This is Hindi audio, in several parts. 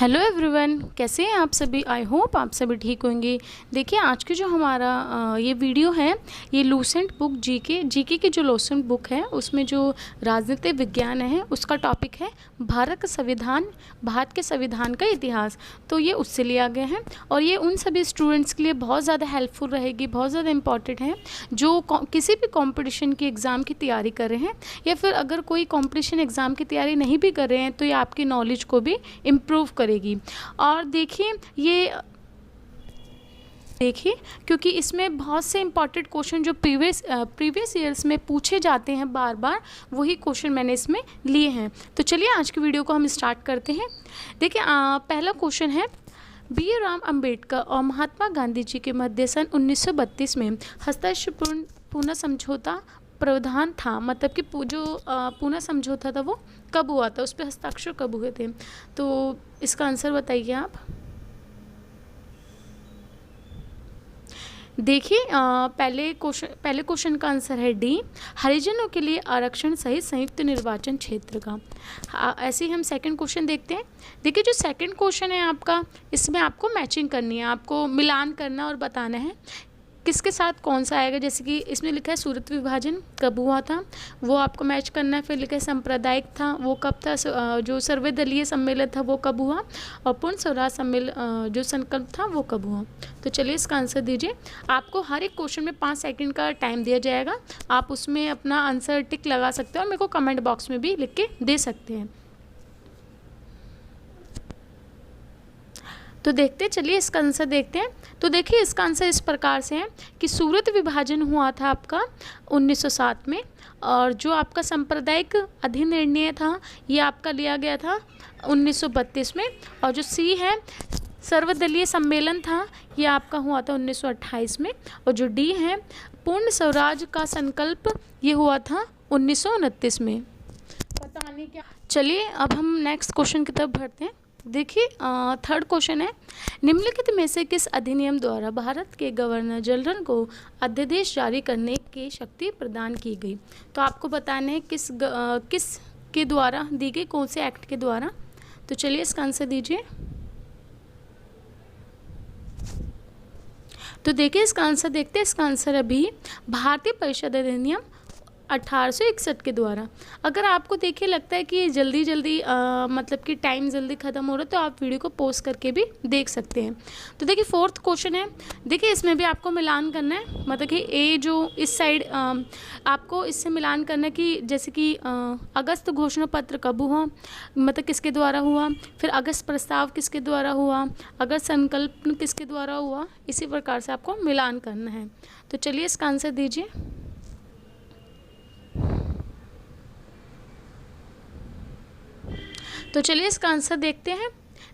हेलो एवरीवन, कैसे हैं आप सभी। आई होप आप सभी ठीक होंगे। देखिए आज की जो हमारा ये वीडियो है ये लूसेंट बुक जीके की जो लूसेंट बुक है उसमें जो राजनीतिक विज्ञान है उसका टॉपिक है भारत के संविधान का इतिहास। तो ये उससे लिया गया है और ये उन सभी स्टूडेंट्स के लिए बहुत ज़्यादा हेल्पफुल रहेगी, बहुत ज़्यादा इंपॉर्टेंट है जो किसी भी कॉम्पिटिशन की एग्ज़ाम की तैयारी कर रहे हैं या फिर अगर कोई कॉम्पिटिशन एग्ज़ाम की तैयारी नहीं भी कर रहे हैं तो ये आपकी नॉलेज को भी इम्प्रूव करेगी। और देखिए क्योंकि इसमें बहुत से इंपॉर्टेंट क्वेश्चन जो प्रीवियस ईयर्स में पूछे जाते हैं बार बार, वही क्वेश्चन मैंने इसमें लिए हैं। तो चलिए आज की वीडियो को हम स्टार्ट करते हैं। देखिए पहला क्वेश्चन है, बी राम अंबेडकर और महात्मा गांधी जी के मध्य सन 1932 में हस्ताक्षर पूर्ण समझौता प्रावधान था। मतलब कि जो पूना समझौता था वो कब हुआ था, उस पर हस्ताक्षर कब हुए थे। तो इसका आंसर बताइए आप। देखिए पहले क्वेश्चन का आंसर है डी, हरिजनों के लिए आरक्षण सहित संयुक्त निर्वाचन क्षेत्र का। ऐसे ही हम सेकंड क्वेश्चन देखते हैं। देखिए जो सेकंड क्वेश्चन है आपका, इसमें आपको मैचिंग करनी है, आपको मिलान करना और बताना है किसके साथ कौन सा आएगा। जैसे कि इसमें लिखा है सूरत विभाजन कब हुआ था, वो आपको मैच करना है। फिर लिखा है सांप्रदायिक था, वो कब था। जो सर्वदलीय सम्मेलन था वो कब हुआ, और पूर्ण स्वराज सम्मेलन जो संकल्प था वो कब हुआ। तो चलिए इसका आंसर दीजिए। आपको हर एक क्वेश्चन में 5 सेकंड का टाइम दिया जाएगा, आप उसमें अपना आंसर टिक लगा सकते हो और मेरे को कमेंट बॉक्स में भी लिख के दे सकते हैं। तो देखते चलिए इसका आंसर देखते हैं। तो देखिए इसका आंसर इस प्रकार से है कि सूरत विभाजन हुआ था आपका 1907 में, और जो आपका सांप्रदायिक अधिनिर्णय था ये आपका लिया गया था 1932 में, और जो सी है सर्वदलीय सम्मेलन था ये आपका हुआ था 1928 में, और जो डी है पूर्ण स्वराज का संकल्प ये हुआ था 1929 में। पता नहीं क्या। चलिए अब हम नेक्स्ट क्वेश्चन की तरफ बढ़ते हैं। देखिए थर्ड क्वेश्चन है, निम्नलिखित में से किस अधिनियम द्वारा भारत के गवर्नर जनरल को अध्यादेश जारी करने की शक्ति प्रदान की गई। तो आपको बताना है किस के द्वारा दी गई, कौन से एक्ट के द्वारा। तो चलिए इसका आंसर दीजिए। तो देखिए इसका आंसर देखते हैं। इसका आंसर अभी भारतीय परिषद अधिनियम 1861 के द्वारा। अगर आपको देखिए लगता है कि जल्दी मतलब कि टाइम जल्दी ख़त्म हो रहा है तो आप वीडियो को पॉज करके भी देख सकते हैं। तो देखिए फोर्थ क्वेश्चन है, देखिए इसमें भी आपको मिलान करना है। मतलब कि ए जो इस साइड आपको इससे मिलान करना है कि जैसे कि अगस्त घोषणा पत्र कब हुआ, मतलब किसके द्वारा हुआ, फिर अगस्त प्रस्ताव किसके द्वारा हुआ, अगस्त संकल्प किसके द्वारा हुआ, इसी प्रकार से आपको मिलान करना है। तो चलिए इसका आंसर दीजिए। तो चलिए इसका आंसर देखते हैं।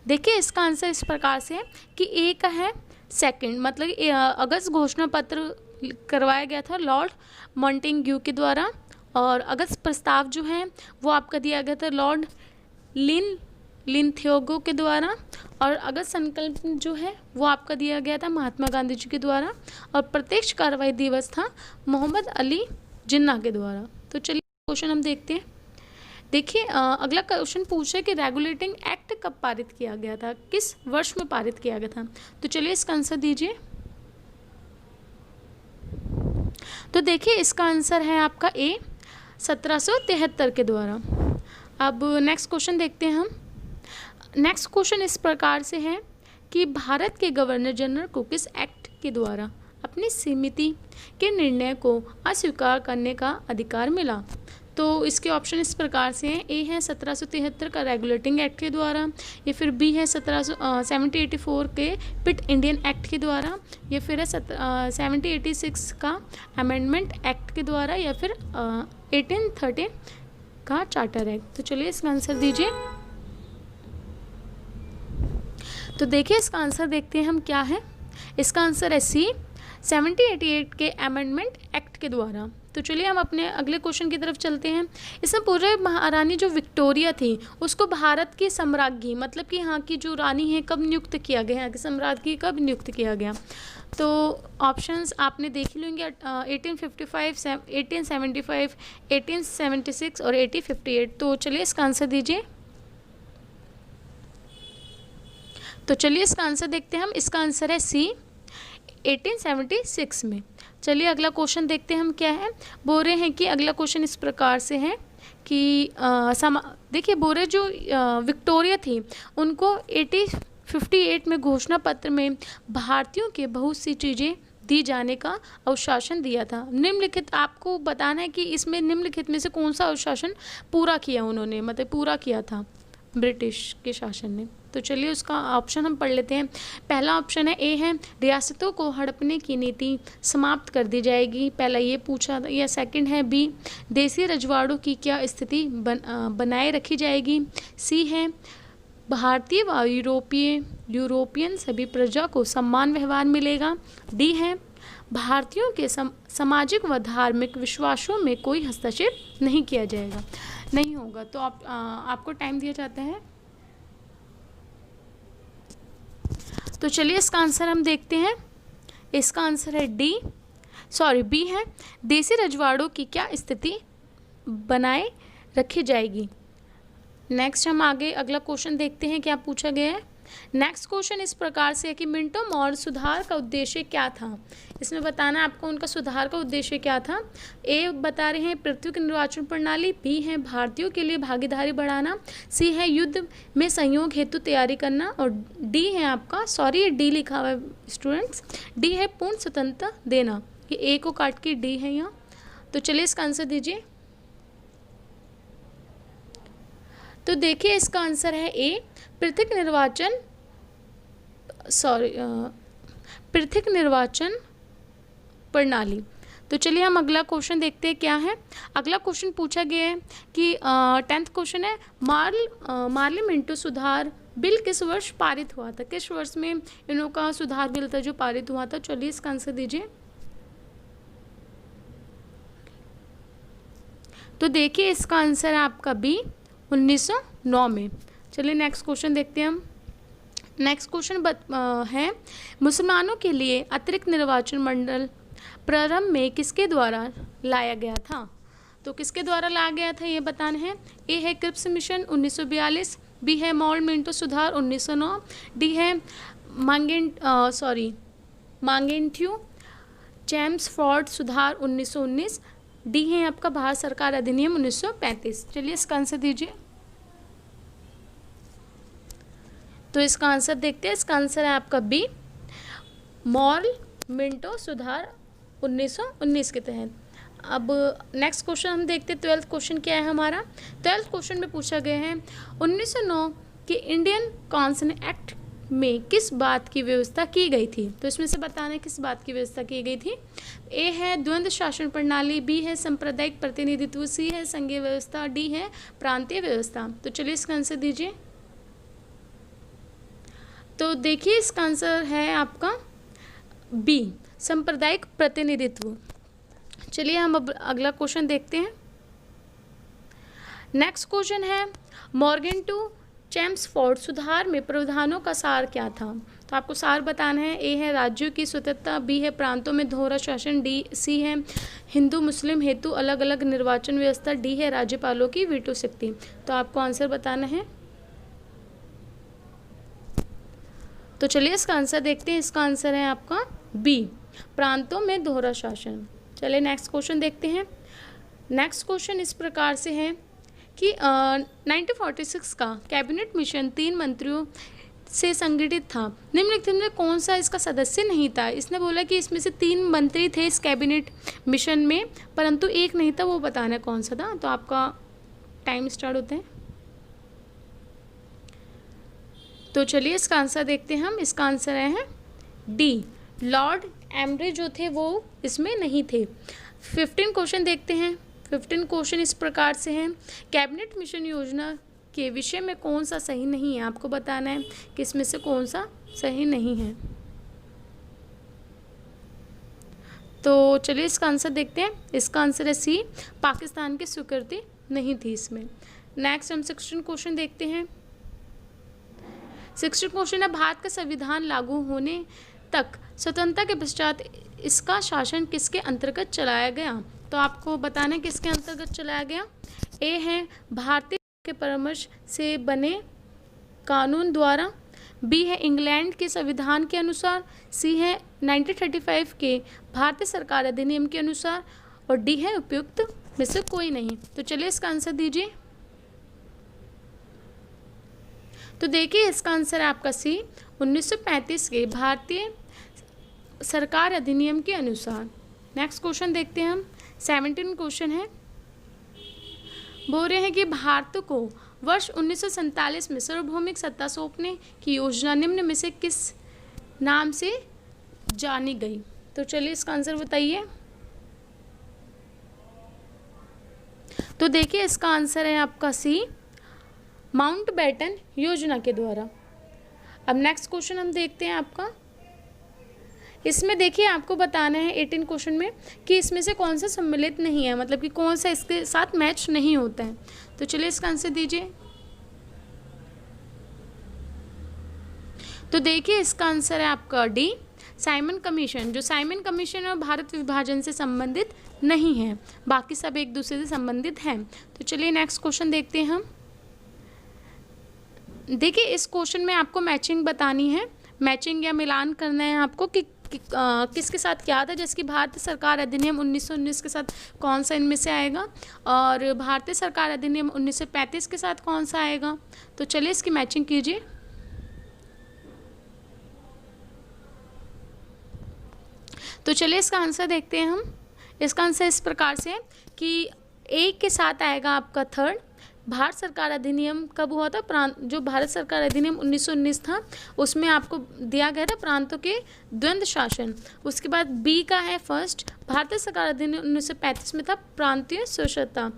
देखिए इसका आंसर इस प्रकार से है कि ए का है सेकंड, मतलब अगस्त घोषणा पत्र करवाया गया था लॉर्ड मॉन्टेग्यू के द्वारा, और अगस्त प्रस्ताव जो है वो आपका दिया गया था लॉर्ड लिनथियोगो के द्वारा, और अगस्त संकल्प जो है वो आपका दिया गया था महात्मा गांधी जी के द्वारा, और प्रत्यक्ष कार्रवाई दिवस था मोहम्मद अली जिन्ना के द्वारा। तो चलिए क्वेश्चन हम देखते हैं। देखिए अगला क्वेश्चन पूछा है कि रेगुलेटिंग एक्ट कब पारित किया गया था, किस वर्ष में पारित किया गया था। तो चलिए इसका आंसर दीजिए। तो देखिए इसका आंसर है आपका ए 1773 के द्वारा। अब नेक्स्ट क्वेश्चन देखते हैं हम। नेक्स्ट क्वेश्चन इस प्रकार से है कि भारत के गवर्नर जनरल को किस एक्ट के द्वारा अपनी सीमिति के निर्णय को अस्वीकार करने का अधिकार मिला। तो इसके ऑप्शन इस प्रकार से हैं, ए है 1773 का रेगुलेटिंग एक्ट के द्वारा, या फिर बी है 1784 के पिट इंडियन एक्ट के द्वारा, या फिर है 1786 का अमेंडमेंट एक्ट के द्वारा, या फिर 1813 का चार्टर एक्ट। तो चलिए इसका आंसर दीजिए। तो देखिए इसका आंसर देखते हैं हम क्या है। इसका आंसर है सी 1788 के अमेंडमेंट एक्ट के द्वारा। तो चलिए हम अपने अगले क्वेश्चन की तरफ चलते हैं। इसमें पूरे महारानी जो विक्टोरिया थी उसको भारत की सम्राज्ञी, मतलब कि यहाँ की जो रानी है, कब नियुक्त किया गया, यहाँ की सम्राज्ञी कब नियुक्त किया गया। तो ऑप्शंस आपने देख ही लेंगे, 1855, 1875, 1876 और 1858। तो चलिए इसका आंसर दीजिए। तो चलिए इसका आंसर देखते हैं हम। इसका आंसर है सी, 1876 में। चलिए अगला क्वेश्चन देखते हैं हम क्या है। बोल रहे हैं कि अगला क्वेश्चन इस प्रकार से है कि देखिए बोल रहे जो विक्टोरिया थी उनको 1858 में घोषणा पत्र में भारतीयों के बहुत सी चीज़ें दी जाने का अनुशासन दिया था। निम्नलिखित आपको बताना है कि इसमें निम्नलिखित में से कौन सा अनुशासन पूरा किया उन्होंने, मतलब पूरा किया था ब्रिटिश के शासन ने। तो चलिए उसका ऑप्शन हम पढ़ लेते हैं। पहला ऑप्शन है ए है रियासतों को हड़पने की नीति समाप्त कर दी जाएगी, पहला ये पूछा था। या सेकंड है बी देसी रजवाड़ों की क्या स्थिति बनाए रखी जाएगी। सी है भारतीय व यूरोपियन सभी प्रजा को समान व्यवहार मिलेगा। डी है भारतीयों के सामाजिक व धार्मिक विश्वासों में कोई हस्तक्षेप नहीं किया जाएगा, नहीं होगा। तो आपको टाइम दिया जाता है। तो चलिए इसका आंसर हम देखते हैं। इसका आंसर है बी है देसी रजवाड़ों की क्या स्थिति बनाए रखी जाएगी। नेक्स्ट हम आगे अगला क्वेश्चन देखते हैं क्या पूछा गया है। नेक्स्ट क्वेश्चन इस प्रकार से है कि मिंटो मॉर सुधार का उद्देश्य क्या था। इसमें बताना है आपको उनका सुधार का उद्देश्य क्या था। ए बता रहे हैं पृथ्वी की निर्वाचन प्रणाली, बी है भारतीयों के लिए भागीदारी बढ़ाना, सी है युद्ध में सहयोग हेतु तैयारी करना, और डी है आपका, सॉरी ये डी लिखा हुआ है स्टूडेंट्स, डी है पूर्ण स्वतंत्रता देना। ये ए को काट के डी है यहाँ। तो चलिए इसका आंसर दीजिए। तो देखिए इसका आंसर है ए पृथक निर्वाचन प्रणाली। तो चलिए हम अगला क्वेश्चन देखते हैं क्या है। अगला क्वेश्चन पूछा गया है कि 10th क्वेश्चन है पार्लियामेंट सुधार बिल किस वर्ष पारित हुआ था। किस वर्ष में इनों का सुधार बिल था जो पारित हुआ था। चलिए इसका आंसर दीजिए। तो देखिए इसका आंसर है आपका बी 1909 में। चलिए नेक्स्ट क्वेश्चन देखते हैं हम। नेक्स्ट क्वेश्चन है मुसलमानों के लिए अतिरिक्त निर्वाचन मंडल प्रारंभ में किसके द्वारा लाया गया था। तो किसके द्वारा लाया गया था ये बताना है। ए है क्रिप्स मिशन 1942, बी है मॉलमेंटो सुधार 1909, डी है मांगेंट्यू चैम्सफोर्ड सुधार 1919, डी है आपका भारत सरकार अधिनियम 1935। चलिए इसका आंसर दीजिए। तो इसका आंसर देखते हैं। इसका आंसर है आपका बी मॉलमेंटो सुधार 1919 के तहत। अब नेक्स्ट क्वेश्चन हम देखते हैं। 12th क्वेश्चन क्या है हमारा। 12th क्वेश्चन में पूछा गया है 1909 के इंडियन कॉन्सन एक्ट में किस बात की व्यवस्था की गई थी। तो इसमें से बताना है किस बात की व्यवस्था की गई थी। ए है द्वंद्व शासन प्रणाली, बी है सांप्रदायिक प्रतिनिधित्व, सी है संघीय व्यवस्था, डी है प्रांतीय व्यवस्था। तो चलिए इसका आंसर दीजिए। तो देखिए इसका आंसर है आपका बी सांप्रदायिक प्रतिनिधित्व। चलिए हम अब अगला क्वेश्चन देखते हैं। नेक्स्ट क्वेश्चन है मॉर्गेंटो चैम्सफोर्ड सुधार में प्रावधानों का सार क्या था। तो आपको सार बताना है। ए है राज्यों की स्वतंत्रता, बी है प्रांतों में दोहरा शासन, सी है हिंदू मुस्लिम हेतु अलग अलग निर्वाचन व्यवस्था, डी है राज्यपालों की वीटो शक्ति। तो आपको आंसर बताना है। तो चलिए इसका आंसर देखते हैं। इसका आंसर है आपका बी प्रांतों में दोहरा शासन। चलिए नेक्स्ट क्वेश्चन देखते हैं। नेक्स्ट क्वेश्चन इस प्रकार से है कि 1946 का कैबिनेट मिशन 3 मंत्रियों से संगठित था। निम्नलिखित में कौन सा इसका सदस्य नहीं था। इसने बोला कि इसमें से 3 मंत्री थे इस कैबिनेट मिशन में, परंतु एक नहीं था, वो बताना कौन सा था। तो आपका टाइम स्टार्ट होता है। तो चलिए इसका आंसर देखते हैं हम। इसका आंसर है डी लॉर्ड एम्ब्रे जो थे वो इसमें नहीं थे। 15 क्वेश्चन देखते हैं। 15 क्वेश्चन इस प्रकार से हैं कैबिनेट मिशन योजना के विषय में कौन सा सही नहीं है। आपको बताना है कि इसमें से कौन सा सही नहीं है। तो चलिए इसका आंसर देखते हैं। इसका आंसर है सी पाकिस्तान की स्वीकृति नहीं थी इसमें। नेक्स्ट हम 16 क्वेश्चन देखते हैं। 16 क्वेश्चन है भारत का संविधान लागू होने तक स्वतंत्रता के पश्चात इसका शासन किसके अंतर्गत चलाया गया। तो आपको बताना है किसके अंतर्गत चलाया गया। ए है भारतीय के परामर्श से बने कानून द्वारा, बी है इंग्लैंड के संविधान के अनुसार, सी है 1935 के भारतीय सरकार अधिनियम के अनुसार, और डी है उपयुक्त में से कोई नहीं। तो चलिए इसका आंसर दीजिए। तो देखिए इसका आंसर है आपका सी, 1935 के भारतीय सरकार अधिनियम के अनुसार। नेक्स्ट क्वेश्चन देखते हैं हम। 17 क्वेश्चन है, बोल रहे हैं कि भारत को वर्ष 1947 में सार्वभौमिक सत्ता सौंपने की योजना निम्न में से किस नाम से जानी गई। तो चलिए इसका आंसर बताइए। तो देखिए इसका आंसर है आपका सी, माउंटबेटन योजना के द्वारा। अब नेक्स्ट क्वेश्चन हम देखते हैं आपका। इसमें देखिए आपको बताना है 18 क्वेश्चन में कि इसमें से कौन सा सम्मिलित नहीं है, मतलब कि कौन सा इसके साथ मैच नहीं होता है। तो चलिए इसका आंसर दीजिए। तो देखिए इसका आंसर है आपका डी, साइमन कमीशन। जो साइमन कमीशन और भारत विभाजन से संबंधित नहीं है, बाकी सब एक दूसरे से संबंधित हैं। तो चलिए नेक्स्ट क्वेश्चन देखते हैं हम। देखिए इस क्वेश्चन में आपको मैचिंग बतानी है, मैचिंग या मिलान करना है आपको कि किसके साथ क्या था। जैसे कि भारतीय सरकार अधिनियम 1919 के साथ कौन सा इनमें से आएगा, और भारतीय सरकार अधिनियम 1935 के साथ कौन सा आएगा। तो चलिए इसकी मैचिंग कीजिए। तो चलिए इसका आंसर देखते हैं हम। इसका आंसर इस प्रकार से है कि ए के साथ आएगा आपका थर्ड, भारत सरकार अधिनियम कब हुआ था, जो भारत सरकार अधिनियम 1919 था उसमें आपको दिया गया था प्रांतों के द्वंद्व शासन। उसके बाद बी का है फर्स्ट, भारतीय सरकार अधिनियम 1935 में था प्रांतीय स्वायत्तता।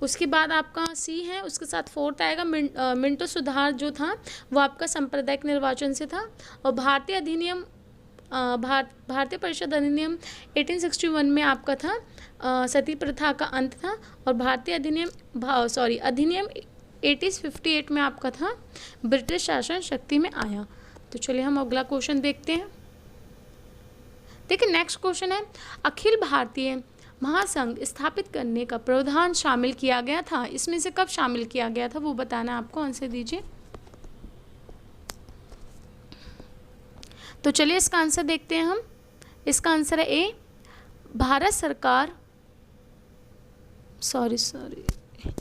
उसके बाद आपका सी है, उसके साथ फोर्थ आएगा मिंटो सुधार जो था वो आपका सांप्रदायिक निर्वाचन से था। और भारतीय अधिनियम भारतीय परिषद अधिनियम 1861 में आपका था सती प्रथा का अंत था। और भारतीय अधिनियम 1858 में आपका था ब्रिटिश शासन शक्ति में आया। तो चलिए हम अगला क्वेश्चन देखते हैं। देखिए नेक्स्ट क्वेश्चन है, अखिल भारतीय महासंघ स्थापित करने का प्रावधान शामिल किया गया था, इसमें से कब शामिल किया गया था वो बताना आपको। आंसर दीजिए। तो चलिए इसका आंसर देखते हैं हम। इसका आंसर है ए, भारत सरकार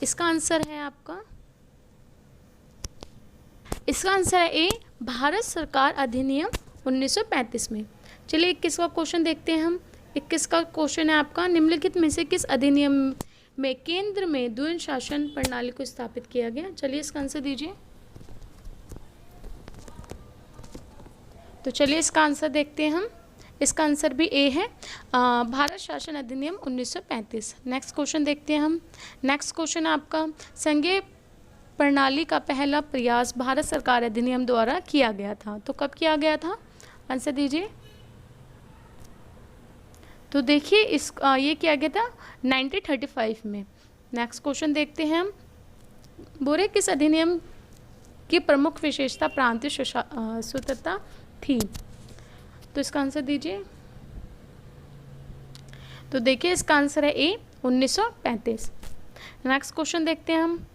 इसका आंसर है आपका, इसका आंसर है ए, भारत सरकार अधिनियम 1935 में। चलिए 21 का क्वेश्चन देखते हैं हम। 21 का क्वेश्चन है आपका, निम्नलिखित में से किस अधिनियम में केंद्र में द्वंद्व शासन प्रणाली को स्थापित किया गया। चलिए इसका आंसर दीजिए। तो चलिए इसका आंसर देखते हैं हम। इसका आंसर भी ए है, भारत शासन अधिनियम 1935। नेक्स्ट क्वेश्चन देखते हैं हम। नेक्स्ट क्वेश्चन आपका, संघीय प्रणाली का पहला प्रयास भारत सरकार अधिनियम द्वारा किया गया था, तो कब किया गया था। आंसर दीजिए। तो देखिए ये किया गया था 1935 में। नेक्स्ट क्वेश्चन देखते हैं हम। बोरे किस अधिनियम की प्रमुख विशेषता प्रांतीय स्वतंत्रता थी। तो इसका आंसर दीजिए। तो देखिए इसका आंसर है ए, 1935। नेक्स्ट क्वेश्चन देखते हैं हम।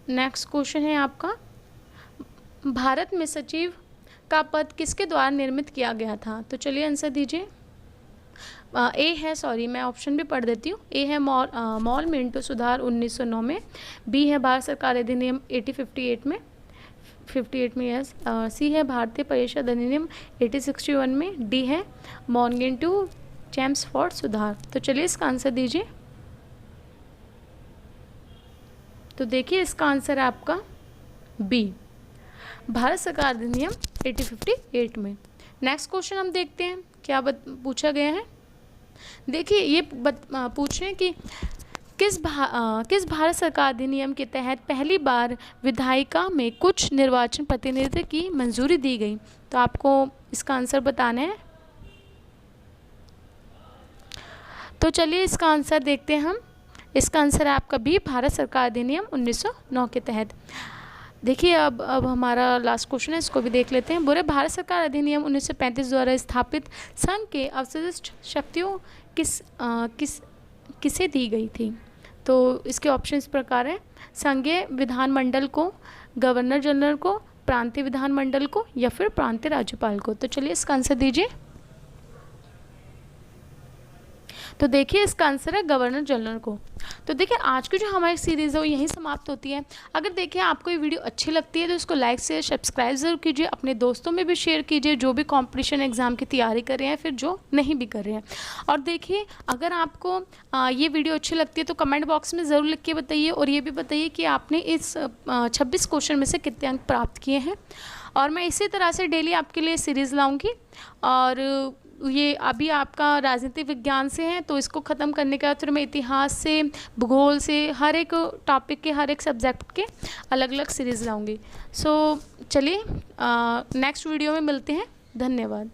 नेक्स्ट क्वेश्चन है आपका, भारत में सचिव का पद किसके द्वारा निर्मित किया गया था। तो चलिए आंसर दीजिए। ए है, मैं ऑप्शन भी पढ़ देती हूँ। ए है मॉल मिंटो सुधार 1909 में, बी है भारत सरकार अधिनियम 1858 में 58 में यस, सी है भारतीय परिषद अधिनियम 1861 में, डी है मॉन्गेंटू चैम्सफोर्ड सुधार। तो चलिए इसका आंसर दीजिए। तो देखिए इसका आंसर है आपका बी, भारत सरकार अधिनियम 1858 में। नेक्स्ट क्वेश्चन हम देखते हैं क्या पूछा गया है। देखिए ये पूछ रहे हैं कि किस भारत सरकार अधिनियम के तहत पहली बार विधायिका में कुछ निर्वाचन प्रतिनिधित्व की मंजूरी दी गई। तो आपको इसका आंसर बताना है। तो चलिए इसका आंसर देखते हैं हम। इसका आंसर है आपका बी, भारत सरकार अधिनियम 1909 के तहत। देखिए अब हमारा लास्ट क्वेश्चन है, इसको भी देख लेते हैं। बोले भारत सरकार अधिनियम 1935 द्वारा स्थापित संघ के अवशिष्ट शक्तियों किसे दी गई थी। तो इसके ऑप्शन इस प्रकार है, संघीय विधानमंडल को, गवर्नर जनरल को, प्रांतीय विधानमंडल को या फिर प्रांतीय राज्यपाल को? तो चलिए इसका आंसर दीजिए। तो देखिए इसका आंसर है गवर्नर जनरल को। तो देखिए आज की जो हमारी सीरीज़ है वो यहीं समाप्त होती है। अगर देखिए आपको ये वीडियो अच्छी लगती है तो इसको लाइक शेयर सब्सक्राइब ज़रूर कीजिए, अपने दोस्तों में भी शेयर कीजिए जो भी कंपटीशन एग्ज़ाम की तैयारी कर रहे हैं, फिर जो नहीं भी कर रहे हैं। और देखिए अगर आपको ये वीडियो अच्छी लगती है तो कमेंट बॉक्स में ज़रूर लिख के बताइए, और ये भी बताइए कि आपने इस 26 क्वेश्चन में से कितने अंक प्राप्त किए हैं। और मैं इसी तरह से डेली आपके लिए सीरीज़ लाऊँगी। और ये अभी आपका राजनीतिक विज्ञान से है, तो इसको ख़त्म करने के बाद फिर मैं इतिहास से, भूगोल से, हर एक टॉपिक के, हर एक सब्जेक्ट के अलग अलग सीरीज़ लाऊंगी। सो चलिए नेक्स्ट वीडियो में मिलते हैं। धन्यवाद।